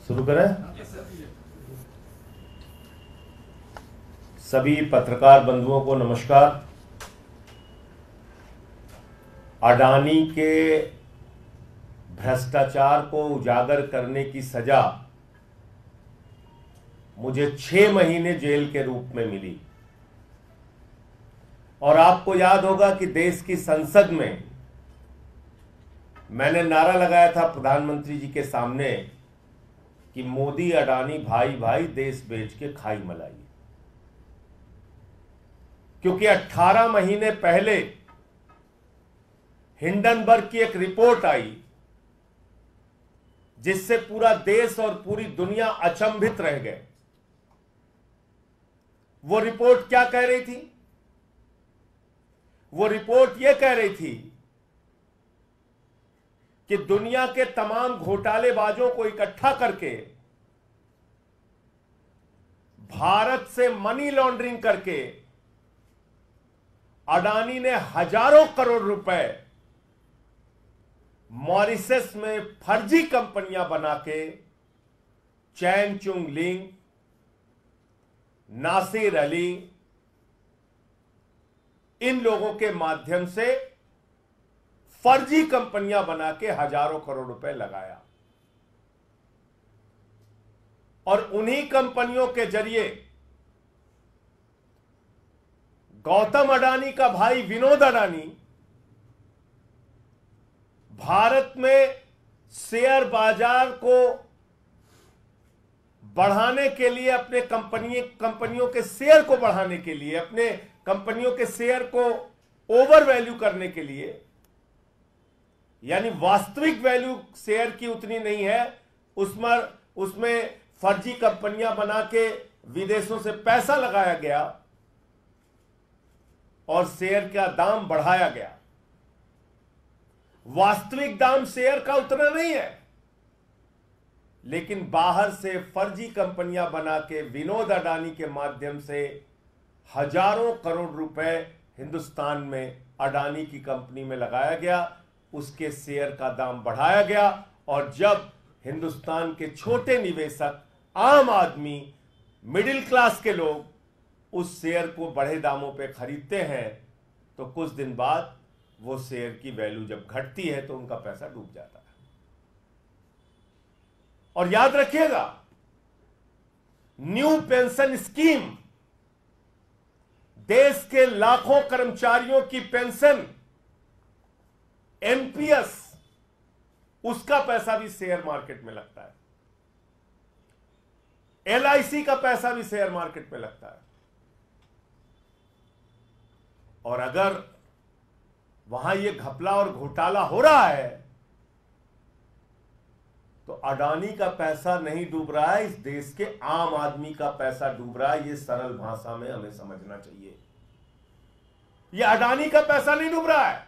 शुरू करें। सभी पत्रकार बंधुओं को नमस्कार। अडानी के भ्रष्टाचार को उजागर करने की सजा मुझे 6 महीने जेल के रूप में मिली। और आपको याद होगा कि देश की संसद में मैंने नारा लगाया था प्रधानमंत्री जी के सामने कि मोदी अडानी भाई भाई देश बेच के खाई मलाई। क्योंकि 18 महीने पहले हिंडनबर्ग की एक रिपोर्ट आई जिससे पूरा देश और पूरी दुनिया अचंभित रह गए। वो रिपोर्ट क्या कह रही थी? वो रिपोर्ट यह कह रही थी कि दुनिया के तमाम घोटालेबाजों को इकट्ठा करके भारत से मनी लॉन्ड्रिंग करके अडानी ने हजारों करोड़ रुपए मॉरिशस में फर्जी कंपनियां बना के चैन चुंग लिंग, नासिर अली, इन लोगों के माध्यम से फर्जी कंपनियां बना के हजारों करोड़ रुपए लगाया। और उन्हीं कंपनियों के जरिए गौतम अडानी का भाई विनोद अडानी भारत में शेयर बाजार को बढ़ाने के लिए, अपने कंपनियों के शेयर को बढ़ाने के लिए, अपने कंपनियों के शेयर को ओवर वैल्यू करने के लिए, यानी वास्तविक वैल्यू शेयर की उतनी नहीं है, उसमें फर्जी कंपनियां बना के विदेशों से पैसा लगाया गया और शेयर का दाम बढ़ाया गया। वास्तविक दाम शेयर का उतना नहीं है, लेकिन बाहर से फर्जी कंपनियां बना के विनोद अडानी के माध्यम से हजारों करोड़ रुपए हिंदुस्तान में अडानी की कंपनी में लगाया गया, उसके शेयर का दाम बढ़ाया गया। और जब हिंदुस्तान के छोटे निवेशक, आम आदमी, मिडिल क्लास के लोग उस शेयर को बढ़े दामों पे खरीदते हैं तो कुछ दिन बाद वो शेयर की वैल्यू जब घटती है तो उनका पैसा डूब जाता है। और याद रखिएगा, न्यू पेंशन स्कीम, देश के लाखों कर्मचारियों की पेंशन, एनपीएस, उसका पैसा भी शेयर मार्केट में लगता है। एलआईसी का पैसा भी शेयर मार्केट में लगता है। और अगर वहां ये घपला और घोटाला हो रहा है तो अडानी का पैसा नहीं डूब रहा है, इस देश के आम आदमी का पैसा डूब रहा है। ये सरल भाषा में हमें समझना चाहिए। ये अडानी का पैसा नहीं डूब रहा है,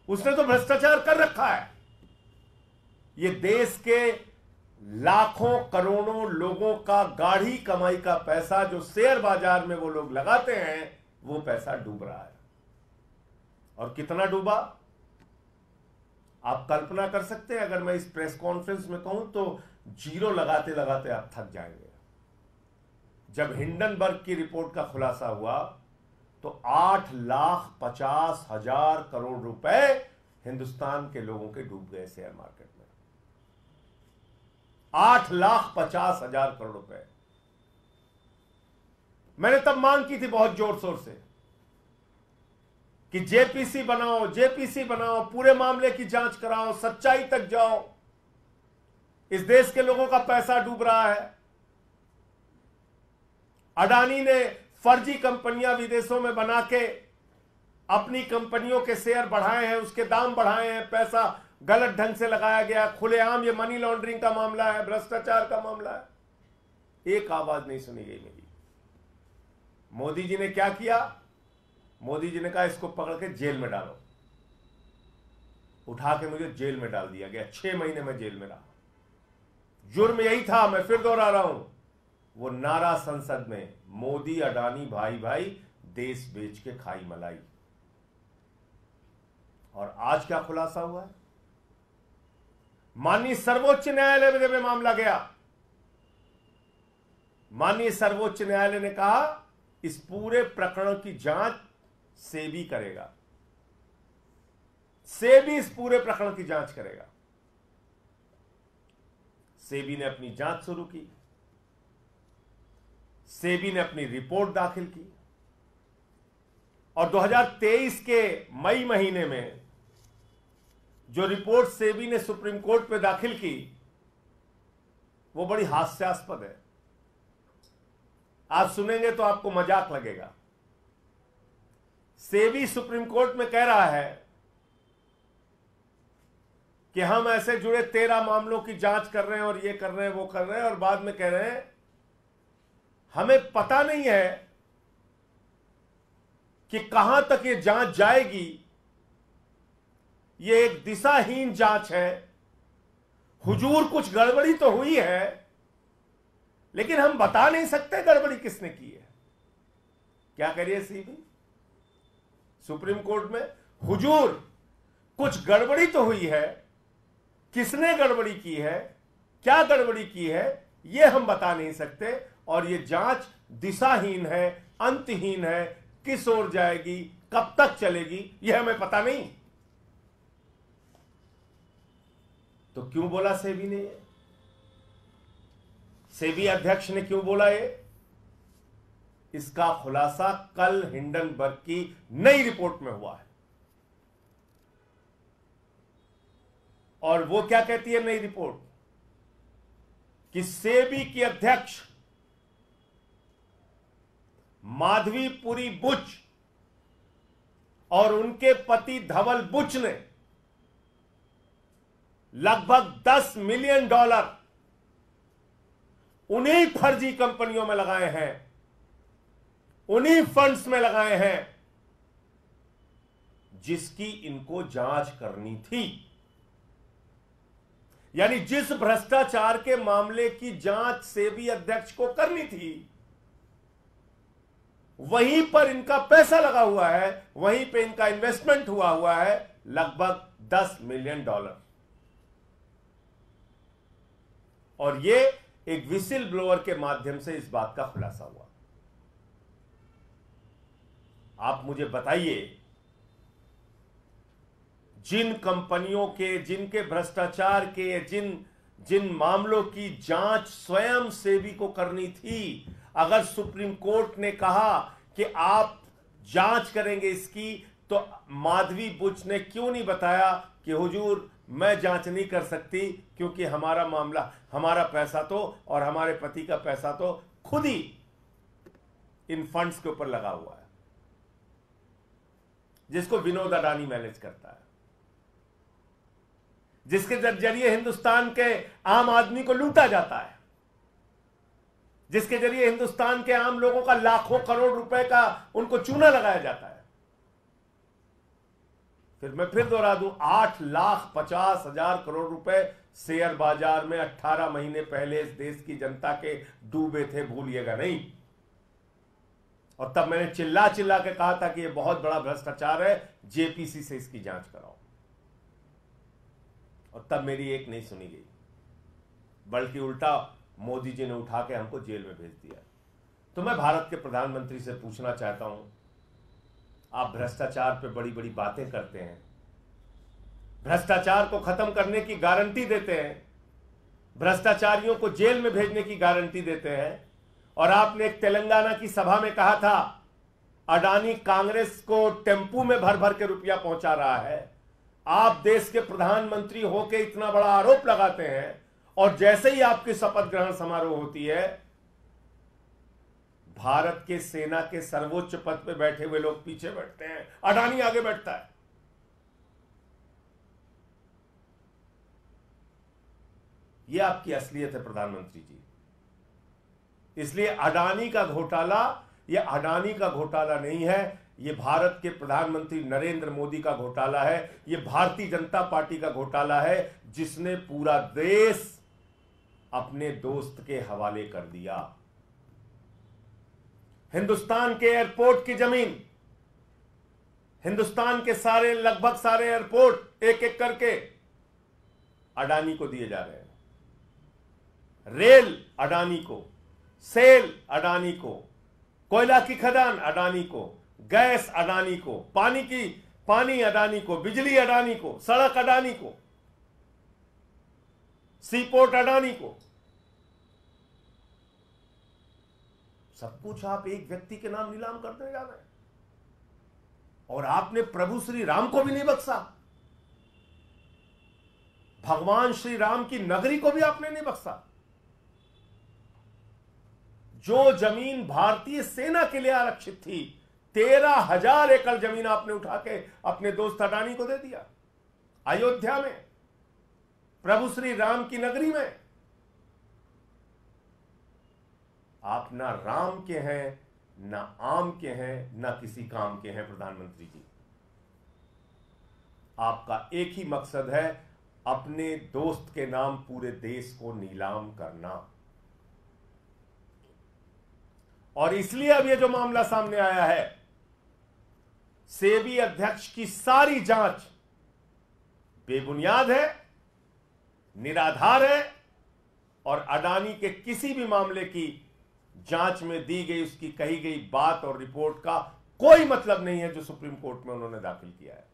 उसने तो भ्रष्टाचार कर रखा है। ये देश के लाखों करोड़ों लोगों का गाढ़ी कमाई का पैसा जो शेयर बाजार में वो लोग लगाते हैं, वो पैसा डूब रहा है। और कितना डूबा आप कल्पना कर सकते हैं? अगर मैं इस प्रेस कॉन्फ्रेंस में कहूं तो जीरो लगाते लगाते आप थक जाएंगे। जब हिंडनबर्ग की रिपोर्ट का खुलासा हुआ तो 8,50,000 करोड़ रुपए हिंदुस्तान के लोगों के डूब गए शेयर मार्केट में। 8,50,000 करोड़ रुपए। मैंने तब मांग की थी बहुत जोर शोर से कि जेपीसी बनाओ, जेपीसी बनाओ, पूरे मामले की जांच कराओ, सच्चाई तक जाओ। इस देश के लोगों का पैसा डूब रहा है। अडानी ने फर्जी कंपनियां विदेशों में बना के अपनी कंपनियों के शेयर बढ़ाए हैं, उसके दाम बढ़ाए हैं, पैसा गलत ढंग से लगाया गया। खुलेआम ये मनी लॉन्ड्रिंग का मामला है, भ्रष्टाचार का मामला है। एक आवाज नहीं सुनी गई मेरी। मोदी जी ने क्या किया? मोदी जी ने कहा इसको पकड़ के जेल में डालो। उठा के मुझे जेल में डाल दिया गया। 6 महीने में जेल में रहा। जुर्म यही था, मैं फिर दोहरा रहा हूं, वो नारा संसद में, मोदी अडानी भाई भाई देश बेच के खाई मलाई। और आज क्या खुलासा हुआ है? माननीय सर्वोच्च न्यायालय में जब मामला गया माननीय सर्वोच्च न्यायालय ने कहा इस पूरे प्रकरण की जांच सेबी करेगा, सेबी इस पूरे प्रकरण की जांच करेगा। सेबी ने अपनी जांच शुरू की, सेबी ने अपनी रिपोर्ट दाखिल की और 2023 के मई महीने में जो रिपोर्ट सेबी ने सुप्रीम कोर्ट में दाखिल की वो बड़ी हास्यास्पद है। आप सुनेंगे तो आपको मजाक लगेगा। सेबी सुप्रीम कोर्ट में कह रहा है कि हम ऐसे जुड़े 13 मामलों की जांच कर रहे हैं और ये कर रहे हैं वो कर रहे हैं, और बाद में कह रहे हैं हमें पता नहीं है कि कहां तक ये जांच जाएगी, ये एक दिशाहीन जांच है, हुजूर कुछ गड़बड़ी तो हुई है लेकिन हम बता नहीं सकते गड़बड़ी किसने की है। क्या करिए सीबी सुप्रीम कोर्ट में, हुजूर कुछ गड़बड़ी तो हुई है, किसने गड़बड़ी की है, क्या गड़बड़ी की है, यह हम बता नहीं सकते, और यह जांच दिशाहीन है, अंतहीन है, किस ओर जाएगी, कब तक चलेगी, यह हमें पता नहीं। तो क्यों बोला सेबी ने? सेबी अध्यक्ष ने क्यों बोला ये? इसका खुलासा कल हिंडनबर्ग की नई रिपोर्ट में हुआ है। और वो क्या कहती है नई रिपोर्ट? कि सेबी की अध्यक्ष माधवीपुरी बुच और उनके पति धवल बुच ने लगभग $10 मिलियन उन्हीं फर्जी कंपनियों में लगाए हैं, उन्हीं फंड्स में लगाए हैं जिसकी इनको जांच करनी थी। यानी जिस भ्रष्टाचार के मामले की जांच सेबी अध्यक्ष को करनी थी, वहीं पर इनका पैसा लगा हुआ है, वहीं पे इनका इन्वेस्टमेंट हुआ है लगभग $10 मिलियन। और ये एक विसिल ब्लोअर के माध्यम से इस बात का खुलासा हुआ। आप मुझे बताइए, जिन कंपनियों के, जिनके भ्रष्टाचार के, जिन मामलों की जांच स्वयं सेबी को करनी थी, अगर सुप्रीम कोर्ट ने कहा कि आप जांच करेंगे इसकी, तो माधवी बुच ने क्यों नहीं बताया कि हुजूर मैं जांच नहीं कर सकती क्योंकि हमारा मामला, हमारा पैसा तो और हमारे पति का पैसा तो खुद ही इन फंड्स के ऊपर लगा हुआ है, जिसको विनोद अडानी मैनेज करता है, जिसके जरिए हिंदुस्तान के आम आदमी को लूटा जाता है, जिसके जरिए हिंदुस्तान के आम लोगों का लाखों करोड़ रुपए का उनको चूना लगाया जाता है। फिर मैं फिर दोहरा दूं, 8,50,000 करोड़ रुपए शेयर बाजार में 18 महीने पहले इस देश की जनता के डूबे थे, भूलिएगा नहीं। और तब मैंने चिल्ला चिल्ला के कहा था कि यह बहुत बड़ा भ्रष्टाचार है, जेपीसी से इसकी जांच कराओ। और तब मेरी एक नहीं सुनी गई, बल्कि उल्टा मोदी जी ने उठा के हमको जेल में भेज दिया। तो मैं भारत के प्रधानमंत्री से पूछना चाहता हूं, आप भ्रष्टाचार पे बड़ी बड़ी बातें करते हैं, भ्रष्टाचार को खत्म करने की गारंटी देते हैं, भ्रष्टाचारियों को जेल में भेजने की गारंटी देते हैं, और आपने एक तेलंगाना की सभा में कहा था अडानी कांग्रेस को टेम्पू में भर भर के रुपया पहुंचा रहा है। आप देश के प्रधानमंत्री होकर इतना बड़ा आरोप लगाते हैं और जैसे ही आपकी शपथ ग्रहण समारोह होती है, भारत के सेना के सर्वोच्च पद पे बैठे हुए लोग पीछे बैठते हैं, अडानी आगे बैठता है। यह आपकी असलियत है प्रधानमंत्री जी। इसलिए अडानी का घोटाला यह अडानी का घोटाला नहीं है, यह भारत के प्रधानमंत्री नरेंद्र मोदी का घोटाला है, यह भारतीय जनता पार्टी का घोटाला है, जिसने पूरा देश अपने दोस्त के हवाले कर दिया। हिंदुस्तान के एयरपोर्ट की जमीन, हिंदुस्तान के सारे, लगभग सारे एयरपोर्ट एक एक करके अडानी को दिए जा रहे हैं। रेल अडानी को, सेल अडानी को, कोयला की खदान अडानी को, गैस अडानी को, पानी अडानी को, बिजली अडानी को, सड़क अडानी को, सीपोर्ट अडानी को। सब कुछ आप एक व्यक्ति के नाम नीलाम करने जा रहे हैं। और आपने प्रभु श्री राम को भी नहीं बख्शा, भगवान श्री राम की नगरी को भी आपने नहीं बख्शा। जो जमीन भारतीय सेना के लिए आरक्षित थी, 13,000 एकड़ जमीन आपने उठा के अपने दोस्त अडानी को दे दिया, अयोध्या में, प्रभु श्री राम की नगरी में। आप ना राम के हैं, ना आम के हैं, ना किसी काम के हैं प्रधानमंत्री जी। आपका एक ही मकसद है, अपने दोस्त के नाम पूरे देश को नीलाम करना। और इसलिए अब ये जो मामला सामने आया है, सेबी अध्यक्ष की सारी जांच बेबुनियाद है, निराधार है, और अडानी के किसी भी मामले की जांच में दी गई, उसकी कही गई बात और रिपोर्ट का कोई मतलब नहीं है जो सुप्रीम कोर्ट में उन्होंने दाखिल किया है।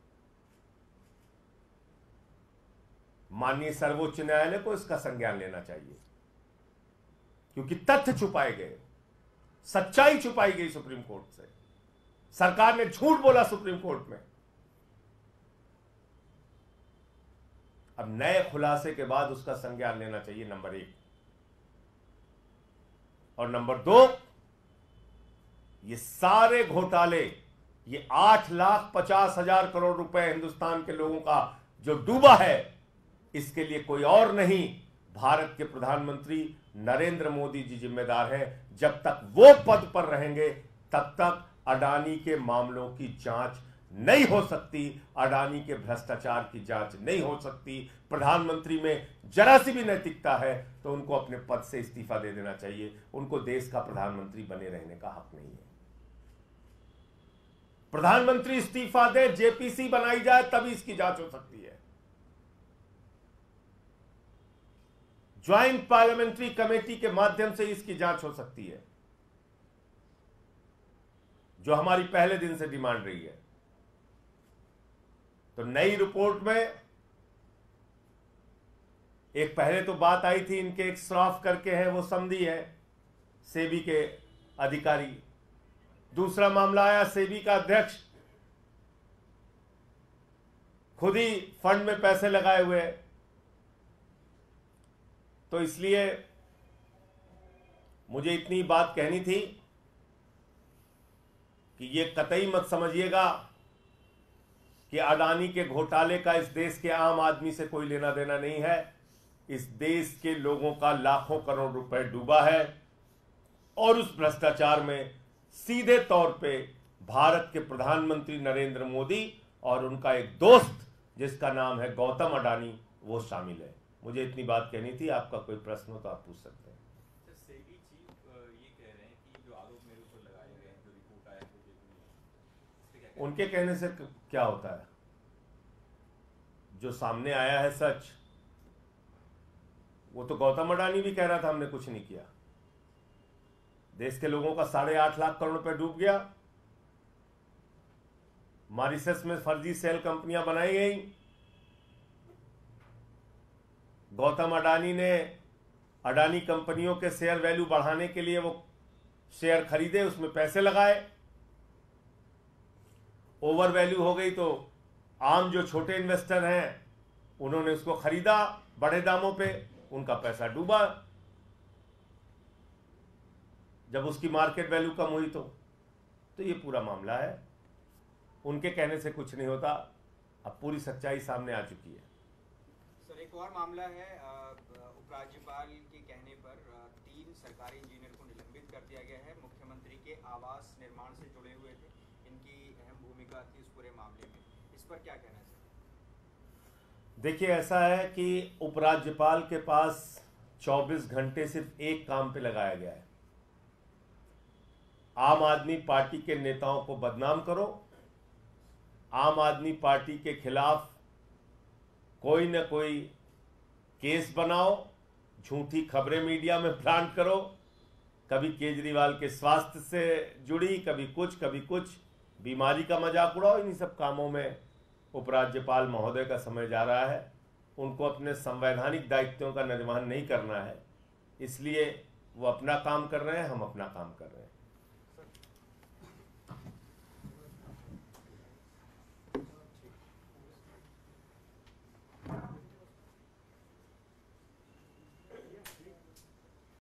माननीय सर्वोच्च न्यायालय को इसका संज्ञान लेना चाहिए, क्योंकि तथ्य छुपाए गए, सच्चाई छुपाई गई सुप्रीम कोर्ट से। सरकार ने झूठ बोला सुप्रीम कोर्ट में। अब नए खुलासे के बाद उसका संज्ञान लेना चाहिए, नंबर 1। और नंबर 2, ये सारे घोटाले, ये 8,50,000 करोड़ रुपए हिंदुस्तान के लोगों का जो डूबा है, इसके लिए कोई और नहीं, भारत के प्रधानमंत्री नरेंद्र मोदी जी जिम्मेदार हैं। जब तक वो पद पर रहेंगे, तब तक अडानी के मामलों की जांच नहीं हो सकती, अडानी के भ्रष्टाचार की जांच नहीं हो सकती। प्रधानमंत्री में जरा सी भी नैतिकता है तो उनको अपने पद से इस्तीफा दे देना चाहिए। उनको देश का प्रधानमंत्री बने रहने का हक नहीं है। प्रधानमंत्री इस्तीफा दे, जेपीसी बनाई जाए, तभी इसकी जांच हो सकती है। ज्वाइंट पार्लियामेंट्री कमेटी के माध्यम से इसकी जांच हो सकती है, जो हमारी पहले दिन से डिमांड रही है। तो नई रिपोर्ट में एक पहले तो बात आई थी, इनके एक श्रॉफ करके है, वो समधी है, सेबी के अधिकारी। दूसरा मामला आया, सेबी का अध्यक्ष खुद ही फंड में पैसे लगाए हुए। तो इसलिए मुझे इतनी बात कहनी थी कि ये कतई मत समझिएगा कि अडानी के घोटाले का इस देश के आम आदमी से कोई लेना देना नहीं है। इस देश के लोगों का लाखों करोड़ रुपए डूबा है, और उस भ्रष्टाचार में सीधे तौर पे भारत के प्रधानमंत्री नरेंद्र मोदी और उनका एक दोस्त जिसका नाम है गौतम अडानी, वो शामिल है। मुझे इतनी बात कहनी थी। आपका कोई प्रश्न हो तो आप पूछ सकते हैं। सेबी चीफ ये कह रहे हैं कि जो आरोप मेरे ऊपर लगाए गए हैं, जो रिपोर्ट आया है, उनके कहने से क्या होता है? जो सामने आया है सच, वो तो गौतम अडानी भी कह रहा था हमने कुछ नहीं किया। देश के लोगों का 8.5 लाख करोड़ रुपए डूब गया। मॉरिशस में फर्जी सेल कंपनियां बनाई गई। गौतम अडानी ने अडानी कंपनियों के शेयर वैल्यू बढ़ाने के लिए वो शेयर खरीदे, उसमें पैसे लगाए, ओवर वैल्यू हो गई तो आम जो छोटे इन्वेस्टर हैं उन्होंने उसको खरीदा बड़े दामों पे, उनका पैसा डूबा। जब उसकी मार्केट वैल्यू कम हुई तो ये पूरा मामला है। उनके कहने से कुछ नहीं होता, अब पूरी सच्चाई सामने आ चुकी है। सर, एक और मामला है, उपराज्यपाल के कहने पर 3 सरकारी इंजीनियर को निलंबित कर दिया गया है। मुख्यमंत्री के आवास निर्माण से जुड़े हुए थे, इनकी अहम भूमिका थी इस पूरे मामले में। इस पर क्या कहना है सर? देखिए, ऐसा है कि उपराज्यपाल के पास 24 घंटे सिर्फ एक काम पे लगाया गया है, आम आदमी पार्टी के नेताओं को बदनाम करो, आम आदमी पार्टी के खिलाफ कोई न कोई केस बनाओ, झूठी खबरें मीडिया में प्लांट करो, कभी केजरीवाल के स्वास्थ्य से जुड़ी, कभी कुछ बीमारी का मजाक उड़ाओ। इन सब कामों में उपराज्यपाल महोदय का समय जा रहा है। उनको अपने संवैधानिक दायित्वों का निर्वहन नहीं करना है, इसलिए वो अपना काम कर रहे हैं, हम अपना काम कर रहे हैं।